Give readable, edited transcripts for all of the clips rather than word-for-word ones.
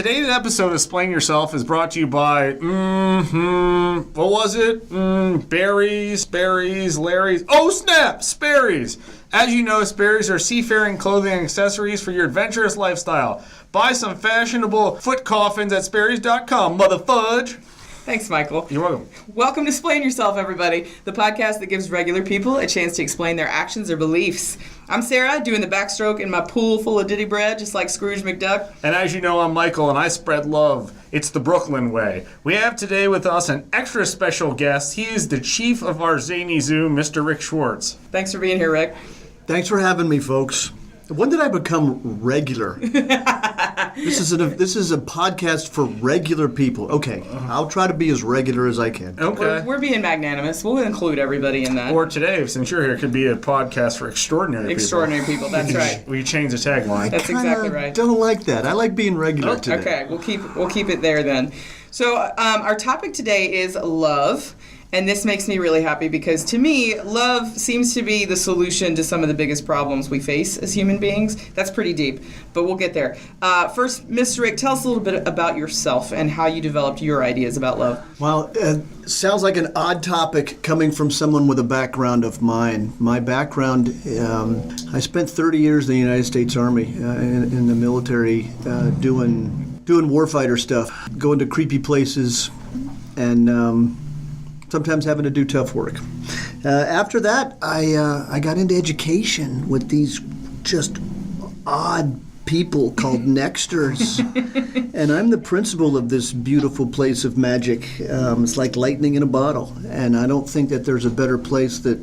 Today's episode of Splain Yourself is brought to you by, what was it? Berries, Larry's. Oh, snap! Sperry's! As you know, Sperry's are seafaring clothing and accessories for your adventurous lifestyle. Buy some fashionable foot coffins at Sperry's.com, mother fudge! Thanks, Michael. You're welcome. Welcome to Splain Yourself, everybody, the podcast that gives regular people a chance to explain their actions or beliefs. I'm Sarah, doing the backstroke in my pool full of ditty bread, just like Scrooge McDuck. And as you know, I'm Michael, and I spread love. It's the Brooklyn way. We have today with us an extra special guest. He is the chief of our zany zoo, Mr. Rick Schwartz. Thanks for being here, Rick. Thanks for having me, folks. When did I become regular? This is a podcast for regular people. Okay, I'll try to be as regular as I can. Okay. We're being magnanimous. We'll include everybody in that. Or today, since you're here, it could be a podcast for extraordinary people. Extraordinary people, that's right. We change the tagline. That's exactly right. Don't like that. I like being regular today. Okay, we'll keep it there then. So our topic today is love. And this makes me really happy because, to me, love seems to be the solution to some of the biggest problems we face as human beings. That's pretty deep, but we'll get there. First, Mr. Rick, tell us a little bit about yourself and how you developed your ideas about love. Well, sounds like an odd topic coming from someone with a background of mine. My background, I spent 30 years in the United States Army in the military doing warfighter stuff, going to creepy places, and sometimes having to do tough work. After that, I got into education with these just odd people called Nexters. And I'm the principal of this beautiful place of magic. It's like lightning in a bottle. And I don't think that there's a better place that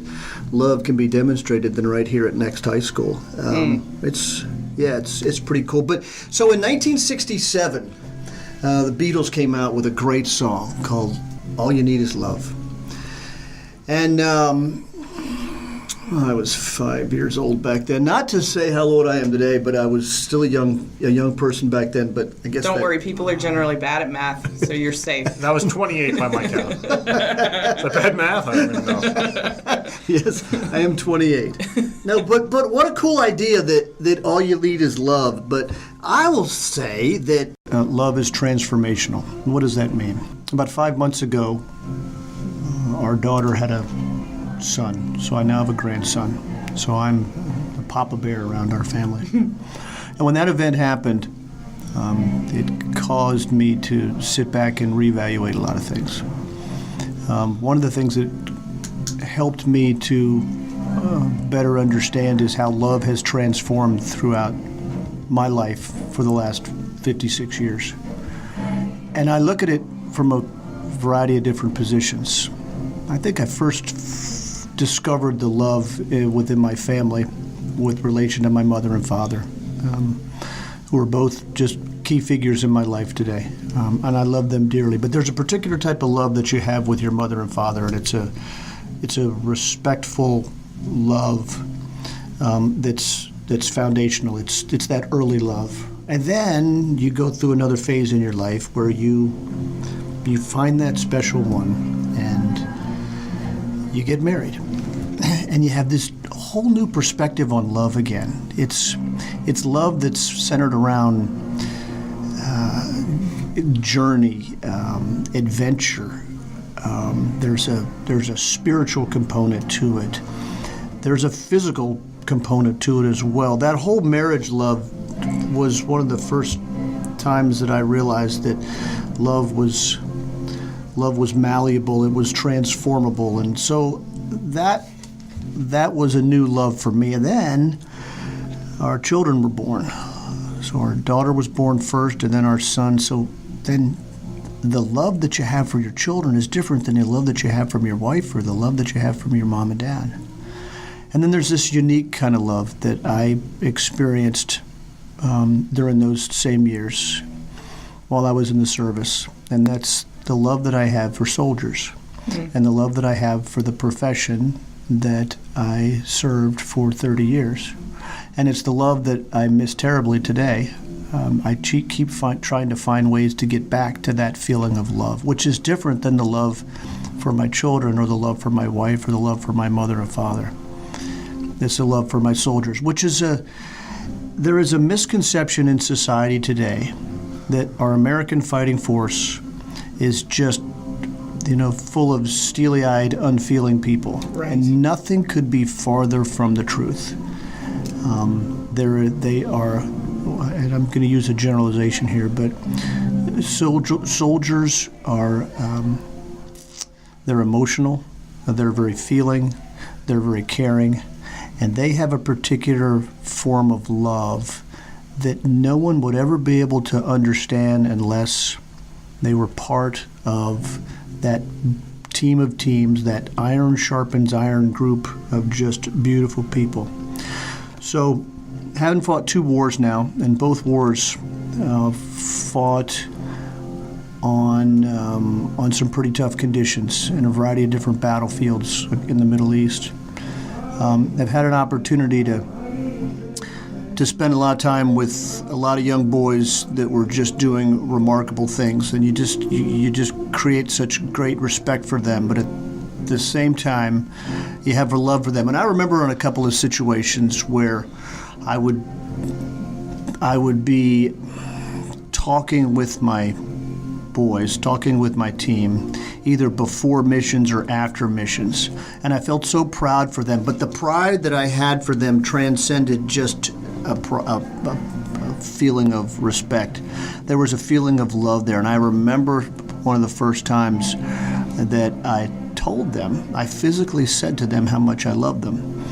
love can be demonstrated than right here at Next High School. It's pretty cool. But so in 1967, the Beatles came out with a great song called All You Need Is Love. And I was 5 years old back then. Not to say how old I am today, but I was still a young person back then. But I guess don't worry, people are generally bad at math, so you're safe. That was 28 by my count. Is that bad math? I don't even know. Yes, I am 28. No, but what a cool idea that all you need is love. But I will say that love is transformational. What does that mean? About 5 months ago, our daughter had a son, so I now have a grandson. So I'm the Papa Bear around our family. And when that event happened, it caused me to sit back and reevaluate a lot of things. One of the things that helped me to better understand is how love has transformed throughout my life for the last 56 years. And I look at it from a variety of different positions. I think I first discovered the love within my family with relation to my mother and father, who are both just key figures in my life today. And I love them dearly. But there's a particular type of love that you have with your mother and father, and it's a respectful love that's foundational. It's that early love. And then you go through another phase in your life where you find that special one and you get married. And you have this whole new perspective on love again. It's love that's centered around journey, adventure. There's a spiritual component to it. There's a physical component to it as well. That whole marriage love was one of the first times that I realized that love was malleable, it was transformable, and so that was a new love for me. And then our children were born. So our daughter was born first, and then our son. So then the love that you have for your children is different than the love that you have from your wife or the love that you have from your mom and dad. And then there's this unique kind of love that I experienced during those same years while I was in the service, and that's the love that I have for soldiers and the love that I have for the profession that I served for 30 years. And it's the love that I miss terribly today. I keep trying to find ways to get back to that feeling of love, which is different than the love for my children or the love for my wife or the love for my mother and father. It's a love for my soldiers, which is there is a misconception in society today that our American fighting force is just, full of steely-eyed, unfeeling people. Right. And nothing could be farther from the truth. They are, and I'm going to use a generalization here, but soldiers are, they're emotional, they're very feeling, they're very caring, and they have a particular form of love that no one would ever be able to understand unless they were part of that team of teams, that iron sharpens iron group of just beautiful people. So, having fought 2 wars now, and both wars fought on some pretty tough conditions in a variety of different battlefields in the Middle East. I've had an opportunity to spend a lot of time with a lot of young boys that were just doing remarkable things, and you just create such great respect for them, but at the same time you have a love for them. And I remember in a couple of situations where I would be talking with my boys, talking with my team, either before missions or after missions, and I felt so proud for them. But the pride that I had for them transcended just a feeling of respect. There was a feeling of love there, and I remember one of the first times that I told them, I physically said to them how much I loved them.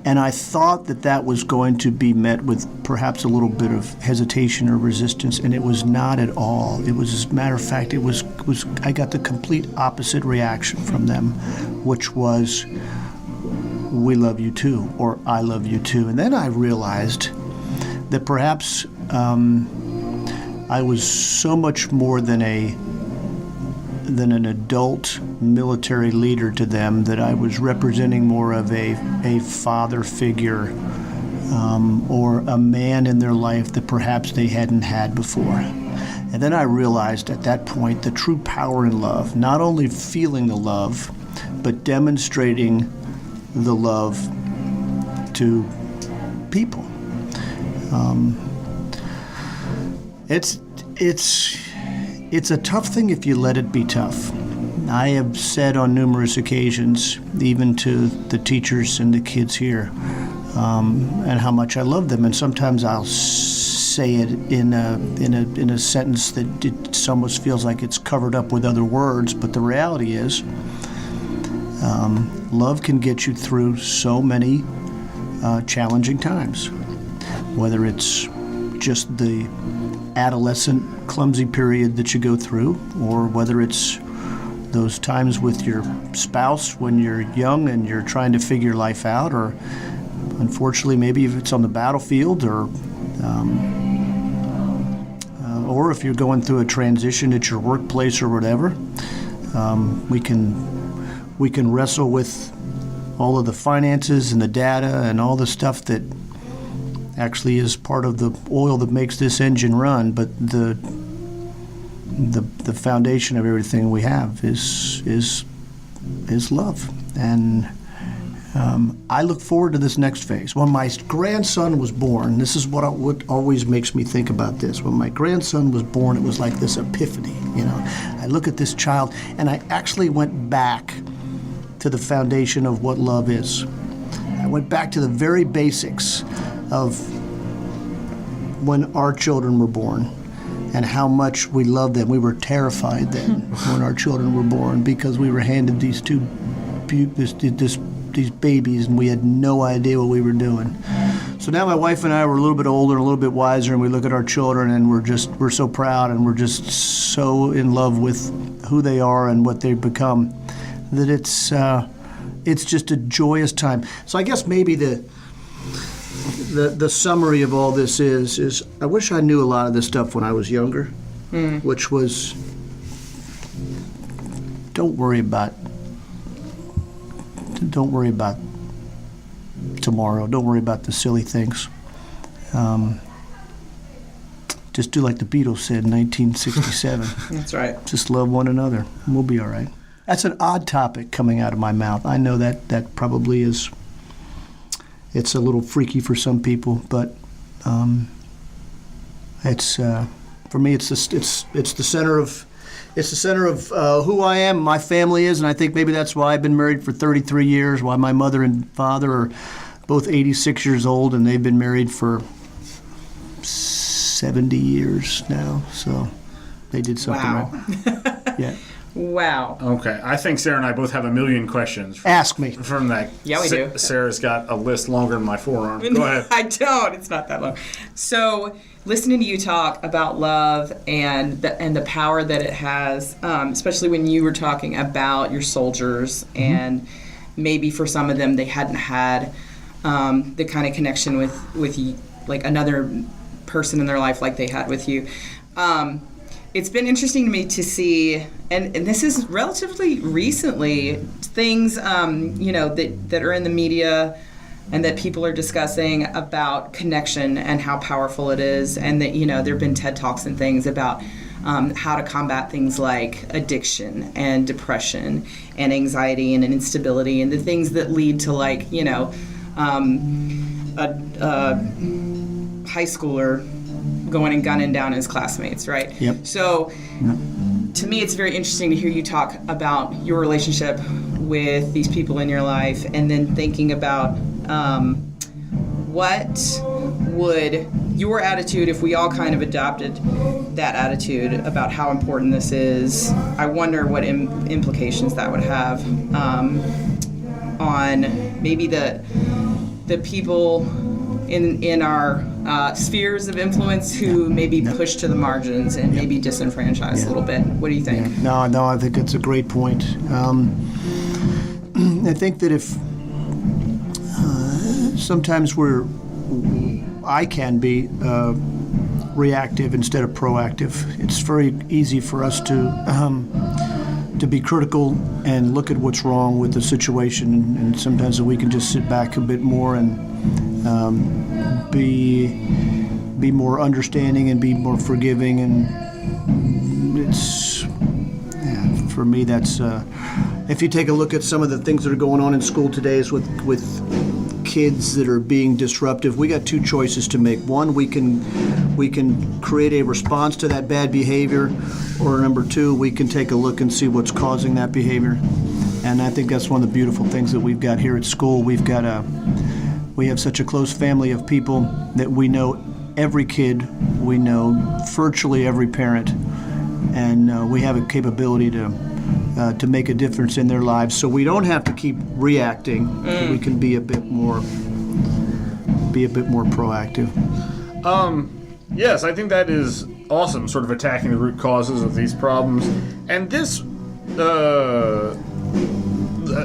And I thought that was going to be met with perhaps a little bit of hesitation or resistance, and it was not at all. It was, as a matter of fact, I got the complete opposite reaction from them, which was, "We love you too," or "I love you too." And then I realized that perhaps I was so much more than an adult military leader to them, that I was representing more of a father figure or a man in their life that perhaps they hadn't had before. And then I realized at that point the true power in love, not only feeling the love, but demonstrating the love to people. It's a tough thing if you let it be tough. I have said on numerous occasions, even to the teachers and the kids here, and how much I love them. And sometimes I'll say it in a sentence that it almost feels like it's covered up with other words. But the reality is, love can get you through so many challenging times. Whether it's just the adolescent clumsy period that you go through, or whether it's those times with your spouse when you're young and you're trying to figure life out, or unfortunately maybe if it's on the battlefield, or if you're going through a transition at your workplace or whatever. We can wrestle with all of the finances and the data and all the stuff that actually is part of the oil that makes this engine run, but the foundation of everything we have is love. And I look forward to this next phase. When my grandson was born, this is what always makes me think about this. When my grandson was born, it was like this epiphany. I look at this child, and I actually went back to the foundation of what love is. I went back to the very basics of when our children were born and how much we loved them. We were terrified then when our children were born, because we were handed these babies and we had no idea what we were doing. So now my wife and I were a little bit older and a little bit wiser, and we look at our children and we're so proud, and we're just so in love with who they are and what they've become, that it's just a joyous time. So I guess maybe the summary of all this is I wish I knew a lot of this stuff when I was younger, which was, don't worry about tomorrow. Don't worry about the silly things. Just do like the Beatles said in 1967. That's right. Just love one another, and we'll be all right. That's an odd topic coming out of my mouth. I know that probably is. It's a little freaky for some people, but it's For me, it's the center of who I am, my family is, and I think maybe that's why I've been married for 33 years. Why my mother and father are both 86 years old, and they've been married for 70 years now. So they did something right. Yeah. Wow. Okay, I think Sarah and I both have a million questions. Ask me. From that. Yeah, we do. Sarah's got a list longer than my forearm. Go ahead. I don't. It's not that long. So, listening to you talk about love and the power that it has, especially when you were talking about your soldiers, and maybe for some of them they hadn't had the kind of connection with you, like another person in their life like they had with you. It's been interesting to me to see, and this is relatively recently, things that are in the media and that people are discussing about connection and how powerful it is, and that there have been TED Talks and things about how to combat things like addiction and depression and anxiety and instability and the things that lead to a high schooler going and gunning down his classmates, right? Yep. So to me, it's very interesting to hear you talk about your relationship with these people in your life, and then thinking about what would your attitude, if we all kind of adopted that attitude about how important this is. I wonder what implications that would have on maybe the people in our spheres of influence who may be pushed to the margins and maybe disenfranchised a little bit. What do you think? Yeah. No, I think that's a great point. I think that if sometimes I can be reactive instead of proactive. It's very easy for us to be critical and look at what's wrong with the situation, and sometimes we can just sit back a bit more and be more understanding and be more forgiving. And it's for me, that's if you take a look at some of the things that are going on in school today is with kids that are being disruptive. We got two choices to make. One, we can create a response to that bad behavior, or number two, we can take a look and see what's causing that behavior. And I think that's one of the beautiful things that we've got here at school. We have such a close family of people that we know every kid, we know virtually every parent, and we have a capability to make a difference in their lives. So we don't have to keep reacting. We can be a bit more proactive. Yes, I think that is awesome, sort of attacking the root causes of these problems. And this the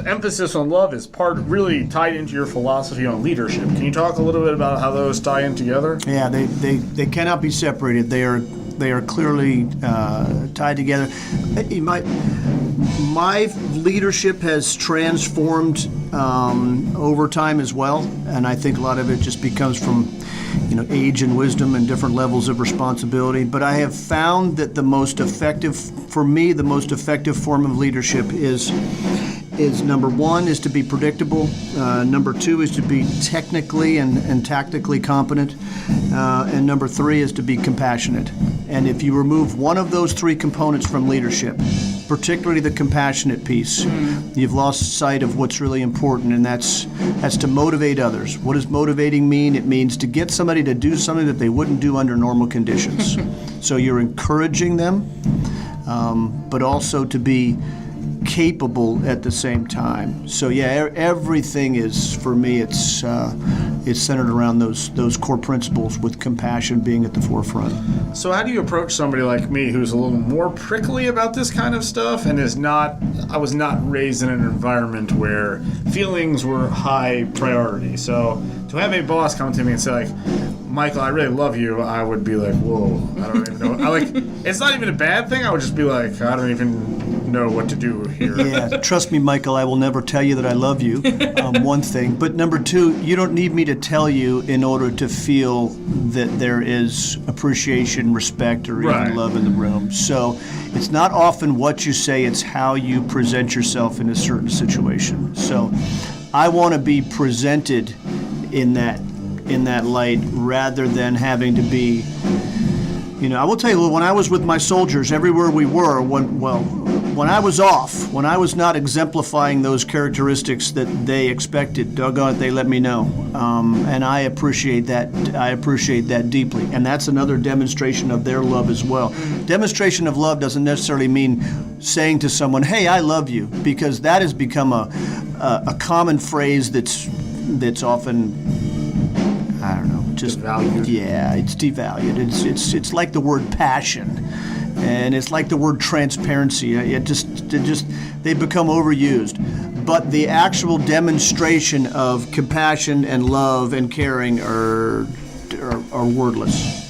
emphasis on love is really tied into your philosophy on leadership. Can you talk a little bit about how those tie in together? Yeah, they cannot be separated. They are clearly tied together. My leadership has transformed over time as well, and I think a lot of it just becomes from age and wisdom and different levels of responsibility. But I have found that the most effective form of leadership is number one is to be predictable, number two is to be technically and tactically competent, and number three is to be compassionate. And if you remove one of those three components from leadership, particularly the compassionate piece, you've lost sight of what's really important, and that's to motivate others. What does motivating mean? It means to get somebody to do something that they wouldn't do under normal conditions. So you're encouraging them, but also to be capable at the same time. So yeah, everything is, for me, it's centered around those core principles, with compassion being at the forefront. So how do you approach somebody like me who's a little more prickly about this kind of stuff and I was not raised in an environment where feelings were high priority. So to have a boss come to me and say, like, Michael, I really love you, I would be like, whoa, I don't even know. It's not even a bad thing. I would just be like, I don't even know what to do here. Yeah, trust me, Michael, I will never tell you that I love you, one thing. But number two, you don't need me to tell you in order to feel that there is appreciation, respect, or even love in the room. So it's not often what you say, it's how you present yourself in a certain situation. So I want to be presented in that light, rather than having to be, I will tell you, when I was with my soldiers, everywhere we were, when I was off, when I was not exemplifying those characteristics that they expected, doggone it, they let me know. And I appreciate that. I appreciate that deeply. And that's another demonstration of their love as well. Demonstration of love doesn't necessarily mean saying to someone, "Hey, I love you," because that has become a common phrase that's often, I don't know, just devalued. Yeah, it's devalued. It's like the word passion, and it's like the word transparency. They become overused. But the actual demonstration of compassion and love and caring are wordless.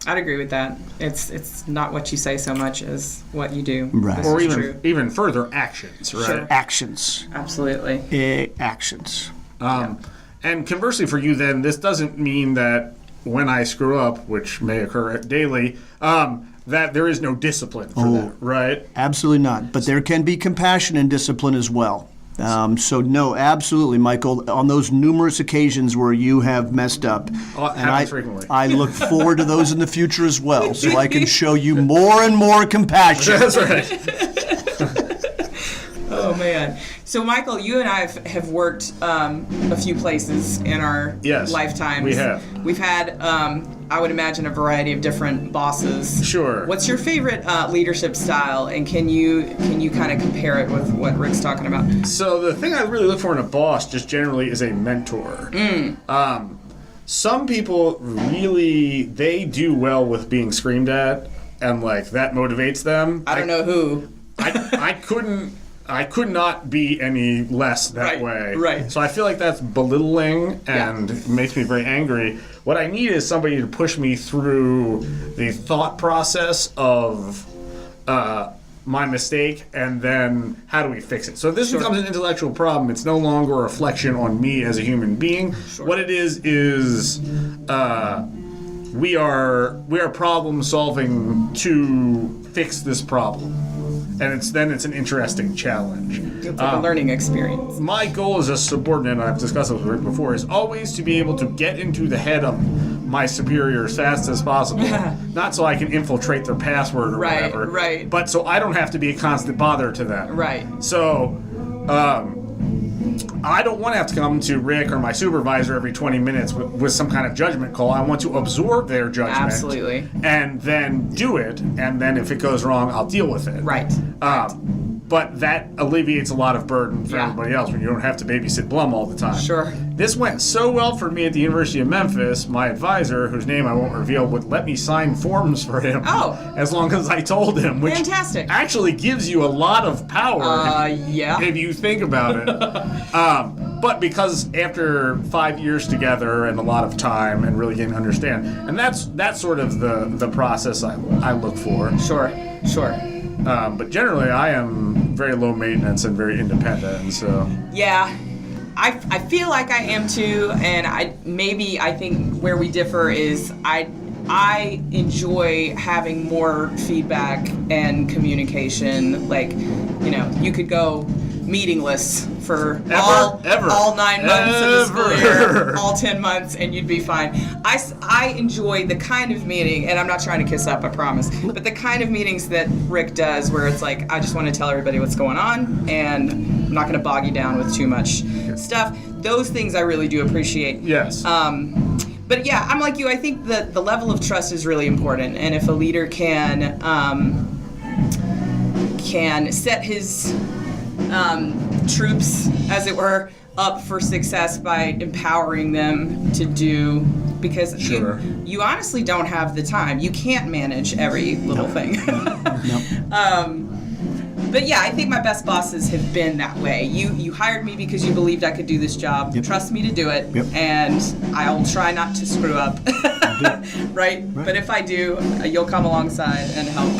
I'd agree with that. It's not what you say so much as what you do. Right. This Or is true. even further, actions, right? Sure. Actions. Absolutely. Actions. And conversely for you then, this doesn't mean that when I screw up, which may occur daily, that there is no discipline for that, right? Absolutely not. But there can be compassion and discipline as well. So no, absolutely, Michael. On those numerous occasions where you have messed up, happens frequently. I look forward to those in the future as well, so I can show you more and more compassion. That's right. Oh man! So Michael, you and I have worked a few places in our lifetimes. We have. We've had, I would imagine, a variety of different bosses. Sure. What's your favorite leadership style, and can you kind of compare it with what Rick's talking about? So the thing I really look for in a boss, just generally, is a mentor. Some people really, they do well with being screamed at, and like that motivates them. I don't know who. I could not be any less that way. Right. So I feel like that's belittling and makes me very angry. What I need is somebody to push me through the thought process of my mistake and then how do we fix it. So if this becomes an intellectual problem, it's no longer a reflection on me as a human being. Sure. What it is we are problem solving to fix this problem. And it's an interesting challenge. It's like a learning experience. My goal as a subordinate, and I've discussed it with Rick before, is always to be able to get into the head of my superior as fast as possible. Not so I can infiltrate their password or whatever. Right. But so I don't have to be a constant bother to them. Right. So I don't want to have to come to Rick or my supervisor every 20 minutes with some kind of judgment call. I want to absorb their judgment. Absolutely. And then do it. And then if it goes wrong, I'll deal with it. Right. But that alleviates a lot of burden for everybody else when you don't have to babysit Blum all the time. Sure. This went so well for me at the University of Memphis. My advisor, whose name I won't reveal, would let me sign forms for him as long as I told him, which fantastic. Actually gives you a lot of power if you think about it. But because after 5 years together and a lot of time and really getting to understand, and that's sort of the process I look for. Sure. But generally, I am very low maintenance and very independent, and so. Yeah, I feel like I am too, and I think where we differ is I enjoy having more feedback and communication. Like, you could go meetingless for all 9 months of the school year, all 10 months, and you'd be fine. I enjoy the kind of meeting, and I'm not trying to kiss up, I promise, but the kind of meetings that Rick does where it's like, I just want to tell everybody what's going on, and I'm not going to bog you down with too much stuff. Those things I really do appreciate. Yes. But yeah, I'm like you. I think that the level of trust is really important, and if a leader can set his troops, as it were, up for success by empowering them to do, because you honestly don't have the time. You can't manage every little thing. But yeah, I think my best bosses have been that way. You hired me because you believed I could do this job. Trust me to do it, and I'll try not to screw up. Right? But if I do, you'll come alongside and help.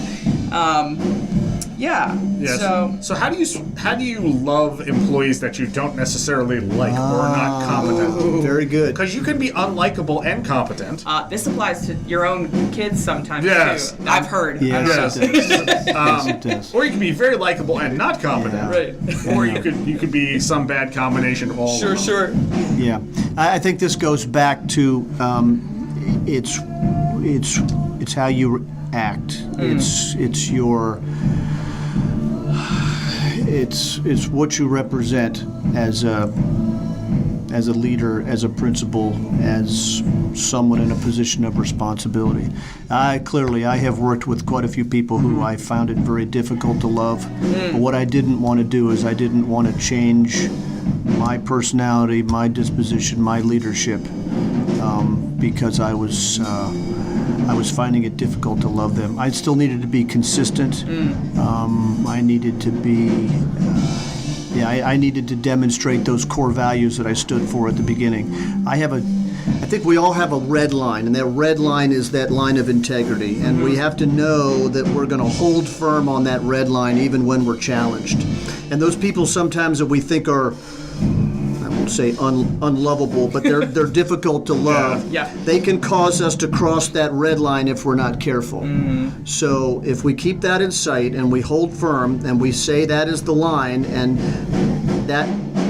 Yes. So how do you love employees that you don't necessarily like or are not competent? Very good. Because you can be unlikable and competent. This applies to your own kids sometimes too. I've heard. Yes, it does. Or you can be very likable and not competent. Right. Or you could be some bad combination of all of them. Sure. Yeah. I think this goes back to it's it's how you act. It's your it's what you represent as a leader, as a principal, as someone in a position of responsibility. I have worked with quite a few people who I found it very difficult to love. But what I didn't want to do is I didn't want to change my personality, my disposition, my leadership, because I was finding it difficult to love them. I still needed to be consistent. I needed to be. I needed to demonstrate those core values that I stood for at the beginning. I think we all have a red line, and that red line is that line of integrity. And we have to know that we're going to hold firm on that red line even when we're challenged. And those people sometimes that we think are, I won't say unlovable, but they're difficult to love. Yeah. They can cause us to cross that red line if we're not careful. So if we keep that in sight and we hold firm and we say that is the line, and that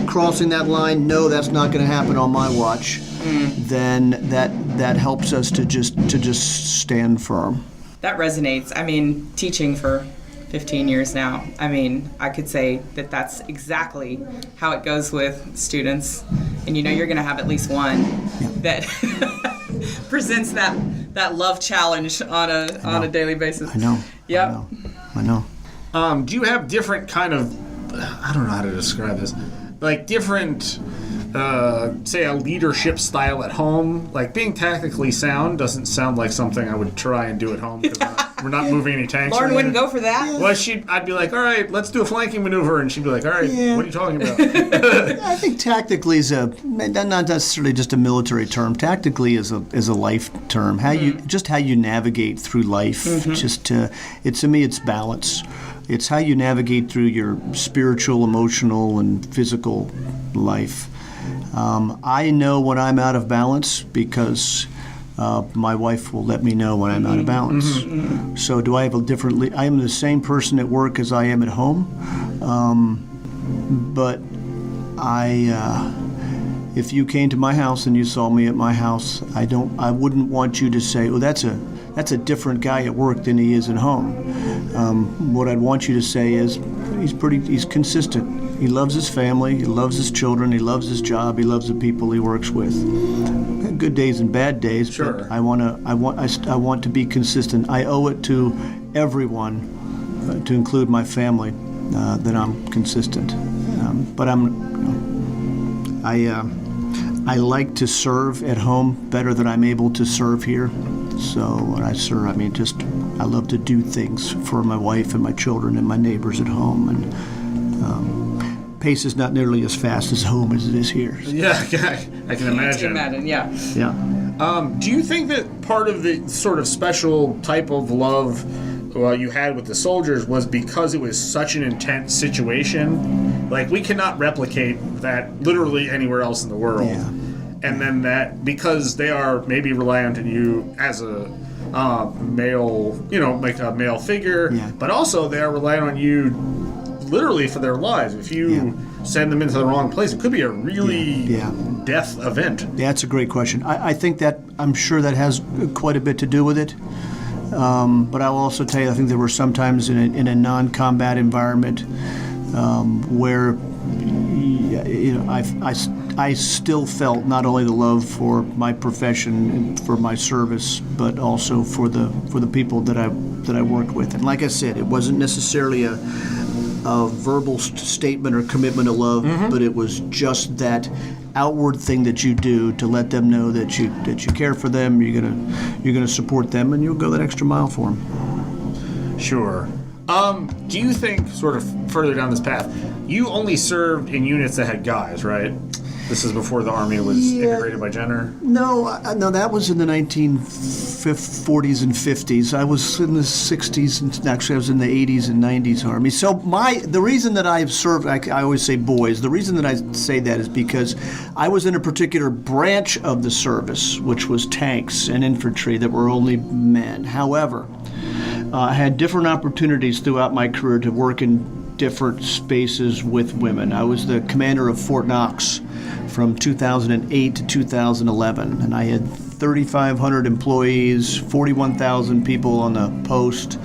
crossing that line, no, that's not going to happen on my watch, then that helps us to just stand firm. That resonates. I mean, teaching for 15 years now. I mean, I could say that that's exactly how it goes with students. And you're going to have at least one that presents that love challenge on a daily basis. I know. Yep. I know. Do you have different kind of, I don't know how to describe this, like different, say a leadership style at home? Like being tactically sound doesn't sound like something I would try and do at home because we're not moving any tanks. Lauren wouldn't go for that. Well, I'd be like, all right, let's do a flanking maneuver, and she'd be like, all right, what are you talking about? I think tactically is not necessarily just a military term. Tactically is a life term. How you navigate through life. To me, it's balance. It's how you navigate through your spiritual, emotional, and physical life. I know when I'm out of balance because my wife will let me know when I'm out of balance. So do I have a different... I am the same person at work as I am at home, but if you came to my house and you saw me at my house, I wouldn't want you to say, "Oh, that's a different guy at work than he is at home." What I'd want you to say is, he's consistent. He loves his family, he loves his children, he loves his job, he loves the people he works with. Good days and bad days, sure. But I want to be consistent. I owe it to everyone, to include my family, that I'm consistent. But I like to serve at home better than I'm able to serve here. So when I serve, I love to do things for my wife and my children and my neighbors at home. And pace is not nearly as fast as home as it is here. Yeah, I can imagine. Yeah. Yeah. Do you think that part of the sort of special type of love you had with the soldiers was because it was such an intense situation? Like, we cannot replicate that literally anywhere else in the world. Yeah. And then that, because they are maybe reliant on you as a male, like a male figure, but also they are relying on you literally for their lives. If you send them into the wrong place, it could be a really death event. Yeah, that's a great question. I think that, I'm sure that has quite a bit to do with it. But I will also tell you, I think there were some times in a non-combat environment where I still felt not only the love for my profession and for my service, but also for the people that I worked with. And like I said, it wasn't necessarily a verbal statement or commitment of love, but it was just that outward thing that you do to let them know that you care for them, you're gonna support them, and you'll go that extra mile for them. Sure. Do you think, sort of further down this path, you only served in units that had guys, right? This is before the Army was integrated by gender? No, that was in the 1940s and 50s. I was in the 60s, and actually I was in the 80s and 90s Army. So the reason that I've served, I always say boys, the reason that I say that is because I was in a particular branch of the service, which was tanks and infantry that were only men. However, I had different opportunities throughout my career to work in different spaces with women. I was the commander of Fort Knox from 2008 to 2011, and I had 3,500 employees, 41,000 people on the post.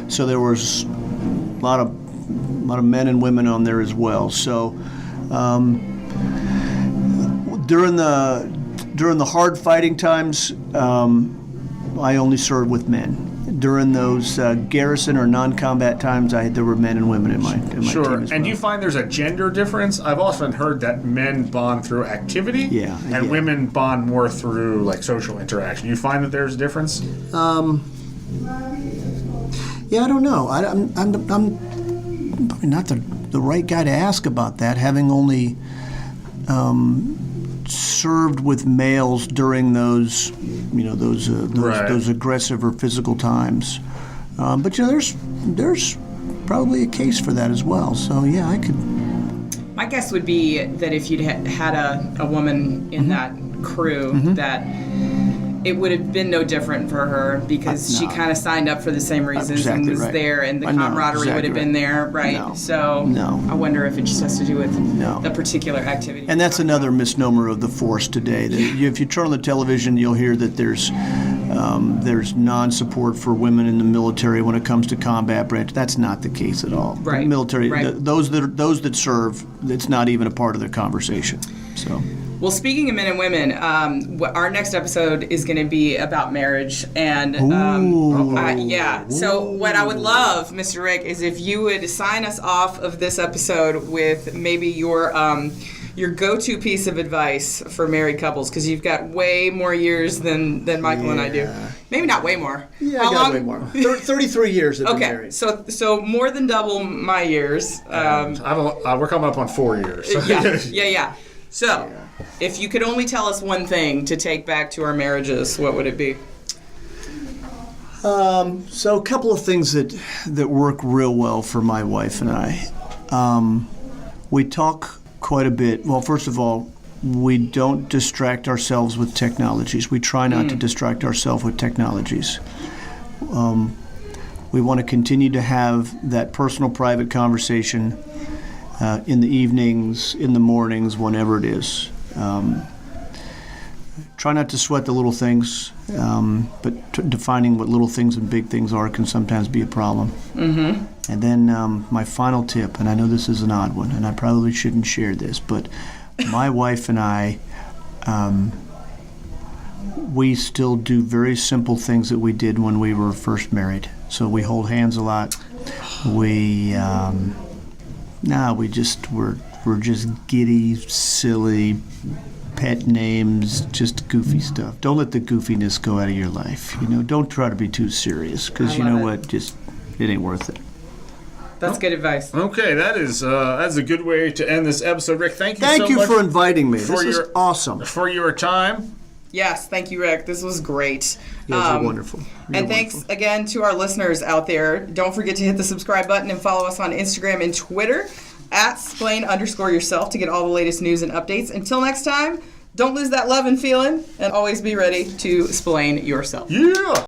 So there was a lot of men and women on there as well. So during the hard fighting times, I only served with men. During those garrison or non-combat times, there were men and women in my team as well. And do you find there's a gender difference? I've often heard that men bond through activity, and women bond more through like social interaction. You find that there's a difference? Yeah, I don't know. I'm probably not the right guy to ask about that, having only served with males during those aggressive or physical times. But there's probably a case for that as well. So yeah, I could. My guess would be that if you'd had a woman in that crew, that it would have been no different for her because she kind of signed up for the same reasons and was there, and the camaraderie would have been there, right? I wonder if it just has to do with the particular activity. And that's another misnomer of the force today. That if you turn on the television, you'll hear that there's non-support for women in the military when it comes to combat branch. That's not the case at all. Right. The military, those that serve, it's not even a part of the conversation. So. Well, speaking of men and women, our next episode is going to be about marriage, and So what I would love, Mr. Rick, is if you would sign us off of this episode with maybe your go-to piece of advice for married couples, because you've got way more years than Michael and I do. Maybe not way more. Yeah, I got way more. 33 years I've been married. So more than double my years. We're coming up on 4 years. So. Yeah. So, if you could only tell us one thing to take back to our marriages, what would it be? So a couple of things that work real well for my wife and I. We talk quite a bit. Well, first of all, we don't distract ourselves with technologies. We try not to distract ourselves with technologies. We want to continue to have that personal, private conversation in the evenings, in the mornings, whenever it is. Try not to sweat the little things, but defining what little things and big things are can sometimes be a problem. Mm-hmm. And then my final tip, and I know this is an odd one, and I probably shouldn't share this, but my wife and I, we still do very simple things that we did when we were first married. So we hold hands a lot. We're just giddy, silly, pet names, just goofy stuff. Don't let the goofiness go out of your life. Don't try to be too serious, because you know what? Just it ain't worth it. That's good advice. Okay, that's a good way to end this episode, Rick. Thank you so much. Thank you for inviting me. This is awesome. For your time. Yes, thank you, Rick. This was great. You guys are wonderful. Thanks again to our listeners out there. Don't forget to hit the subscribe button and follow us on Instagram and Twitter at @Splain_yourself to get all the latest news and updates. Until next time, don't lose that love and feeling, and always be ready to splain yourself. Yeah!